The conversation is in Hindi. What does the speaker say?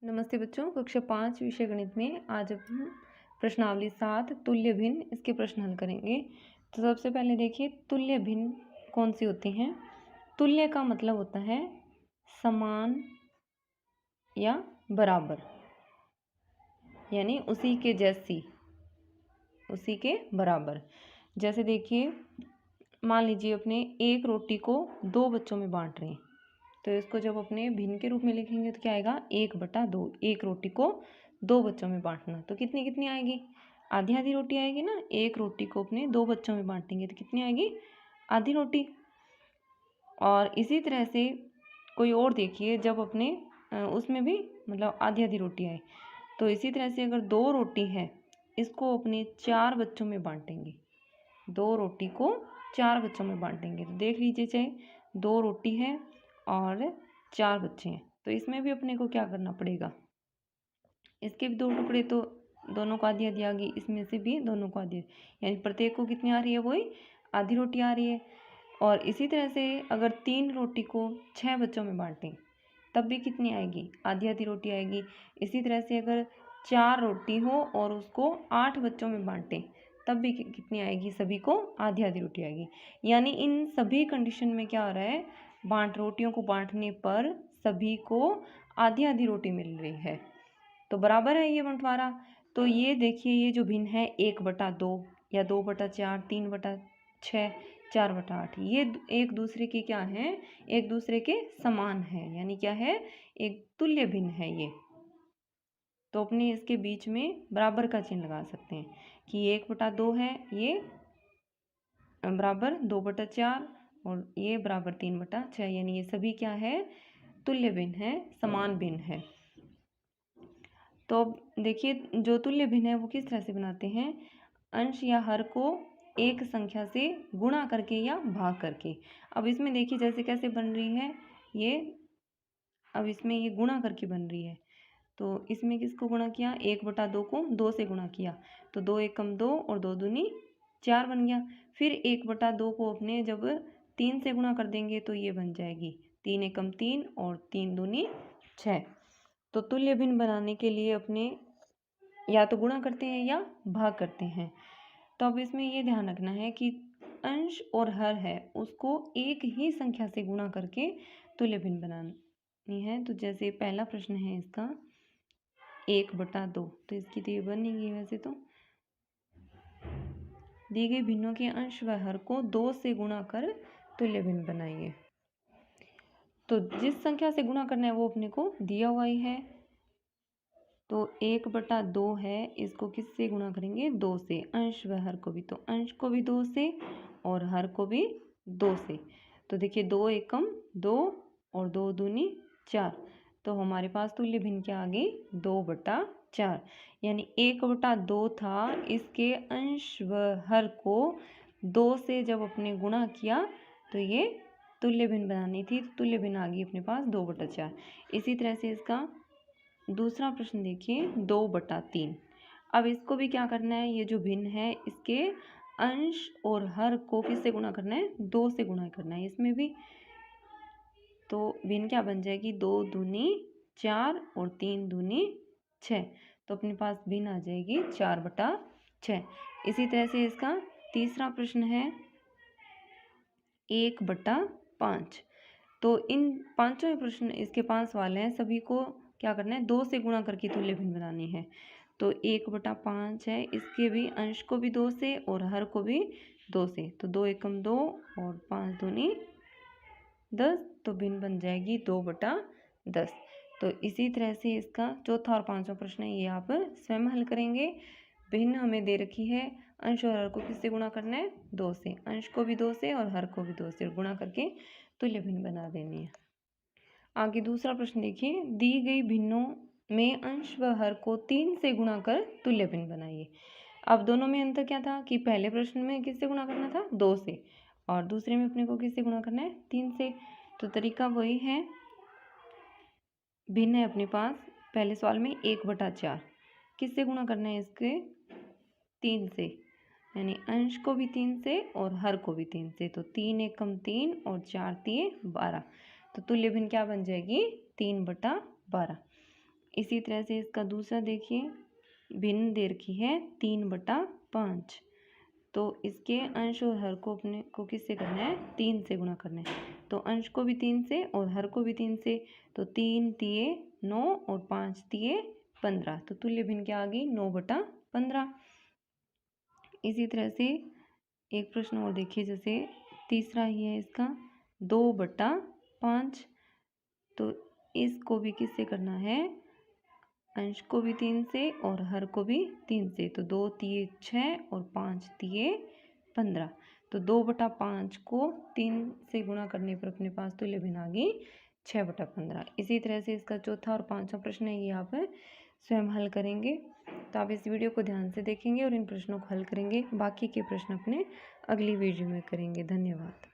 नमस्ते बच्चों, कक्षा 5 विषय गणित में आज हम प्रश्नावली 7 तुल्य भिन्न इसके प्रश्न हल करेंगे। तो सबसे पहले देखिए तुल्य भिन्न कौन सी होती हैं। तुल्य का मतलब होता है समान या बराबर, यानी उसी के जैसी, उसी के बराबर। जैसे देखिए मान लीजिए अपने एक रोटी को दो बच्चों में बांट रहे हैं, तो इसको जब अपने भिन्न के रूप में लिखेंगे तो क्या आएगा 1/2। एक रोटी को दो बच्चों में बांटना तो कितनी कितनी आएगी, आधी आधी रोटी आएगी ना। एक रोटी को अपने दो बच्चों में बांटेंगे तो कितनी आएगी, आधी रोटी। और इसी तरह से कोई और देखिए जब अपने उसमें भी मतलब आधी आधी रोटी आए, तो इसी तरह से अगर दो रोटी है इसको अपने चार बच्चों में बांटेंगे, दो रोटी को चार बच्चों में बांटेंगे तो देख लीजिए चाहे दो रोटी है और चार बच्चे हैं, तो इसमें भी अपने को क्या करना पड़ेगा, इसके भी दो टुकड़े तो दोनों को आधी आधी आ गई, इसमें से भी दोनों को आधी, यानी प्रत्येक को कितनी आ रही है, वही आधी रोटी आ रही है। और इसी तरह से अगर तीन रोटी को छः बच्चों में बांटें तब भी कितनी आएगी, आधी आधी रोटी आएगी। इसी तरह से अगर चार रोटी हो और उसको 8 बच्चों में बांटें तब भी कितनी आएगी, सभी को आधी आधी रोटी आएगी। यानी इन सभी कंडीशन में क्या हो रहा है, रोटियों को बांटने पर सभी को आधी आधी रोटी मिल रही है, तो बराबर है ये बंटवारा। तो ये देखिए ये जो भिन्न है 1/2 या 2/4, 3/6, 4/8, ये एक दूसरे के क्या है, एक दूसरे के समान है, यानी क्या है, एक तुल्य भिन्न है ये। तो अपने इसके बीच में बराबर का चिन्ह लगा सकते हैं कि 1/2 है, ये बराबर 2/4 और ये बराबर 3/6, यानी ये सभी क्या है, तुल्य भिन्न है, समान भिन्न है। तो अब देखिए जो तुल्य भिन्न है वो किस तरह से बनाते हैं, अंश या हर को एक संख्या से गुणा करके या भाग करके। अब इसमें देखिए जैसे कैसे बन रही है ये, अब इसमें ये गुणा करके बन रही है, तो इसमें किसको गुणा किया, 1/2 को 2 से गुणा किया तो 2 एकम 2 और 2 दूनी 4 बन गया। फिर 1/2 को अपने जब 3 से गुणा कर देंगे तो ये बन जाएगी 3 एकम 3 और 3 दूनी 6। तो तुल्य भिन्न बनाने के लिए अपने या तो गुणा करते हैं या भाग करते हैं। तो अब इसमें ये ध्यान रखना है कि अंश और हर है उसको एक ही संख्या से गुणा करके तुल्य भिन्न बनानी है। तो जैसे पहला प्रश्न है इसका 1/2, तो इसकी तो ये बनेगी, वैसे तो दी गई भिन्नों के अंश व हर को 2 से गुणा कर तुल्य भिन्न बनाइए। तो जिस संख्या से गुणा करना है वो अपने को दिया हुआ ही है, तो 1/2 है, इसको किससे गुणा करेंगे, 2 से, अंश व हर को भी, तो अंश को भी 2 से और हर को भी 2 से। तो देखिए 2 एकम 2 और 2 दूनी 4, तो हमारे पास तुल्य भिन्न क्या आ गई, 2/4, यानी 1/2 था, इसके अंश व हर को 2 से जब अपने गुणा किया तो ये तुल्य भिन्न बनानी थी, तो तुल्य भिन्न आ गई अपने पास 2/4। इसी तरह से इसका दूसरा प्रश्न देखिए 2/3। अब इसको भी क्या करना है, ये जो भिन्न है इसके अंश और हर को किससे गुणा करना है, 2 से गुणा करना है इसमें भी। तो भिन्न क्या बन जाएगी, 2 दूनी 4 और 3 दूनी 6, तो अपने पास भिन्न आ जाएगी 4/6। इसी तरह से इसका तीसरा प्रश्न है 1/5। तो इन पांचों प्रश्न, इसके 5 सवाल हैं, सभी को क्या करना है, 2 से गुणा करके तुल्य भिन्न बनानी है। तो 1/5 है, इसके भी अंश को भी 2 से और हर को भी 2 से, तो 2 एकम 2 और 5 दूनी 10, तो भिन्न बन जाएगी 2/10। तो इसी तरह से इसका चौथा और पांचवा प्रश्न है, ये आप स्वयं हल करेंगे। भिन्न हमें दे रखी है, अंश और हर को किससे गुणा करना है, 2 से, अंश को भी 2 से और हर को भी 2 से गुणा करके तुल्य भिन्न बना देनी है। आगे दूसरा प्रश्न देखिए, दी गई भिन्नों में अंश व हर को 3 से गुणा कर तुल्य भिन्न बनाइए। अब दोनों में अंतर क्या था कि पहले प्रश्न में किससे गुणा करना था, 2 से, और दूसरे में अपने को किससे गुणा करना है, 3 से। तो तरीका वही है, भिन्न है अपने पास, पहले सवाल में 1/4, किससे गुणा करना है, इसके 3 से, यानी अंश को भी 3 से और हर को भी 3 से, तो 3 एकम 3 और 4 3 12, तो तुल्य भिन्न क्या बन जाएगी, 3/12। इसी तरह से इसका दूसरा देखिए, भिन्न दे रखी है 3/5, तो इसके अंश और हर को अपने को किससे करना है, 3 से गुणा करना है। तो अंश को भी 3 से और हर को भी 3 से, तो 3 तिये 9 और 5 तिये 15, तो तुल्य भिन्न क्या आ गई, 9/15। इसी तरह से एक प्रश्न और देखिए, जैसे तीसरा ही है इसका 2/5, तो इसको भी किससे करना है, अंश को भी 3 से और हर को भी 3 से, तो 2 तिये 6 और 5 तिये 15, तो 2/5 को 3 से गुणा करने पर अपने पास तुल्य भिन्न आ गई 6/15। इसी तरह से इसका चौथा और पांचवा प्रश्न है, ये आप स्वयं हल करेंगे। तो आप इस वीडियो को ध्यान से देखेंगे और इन प्रश्नों को हल करेंगे। बाकी के प्रश्न अपने अगली वीडियो में करेंगे। धन्यवाद।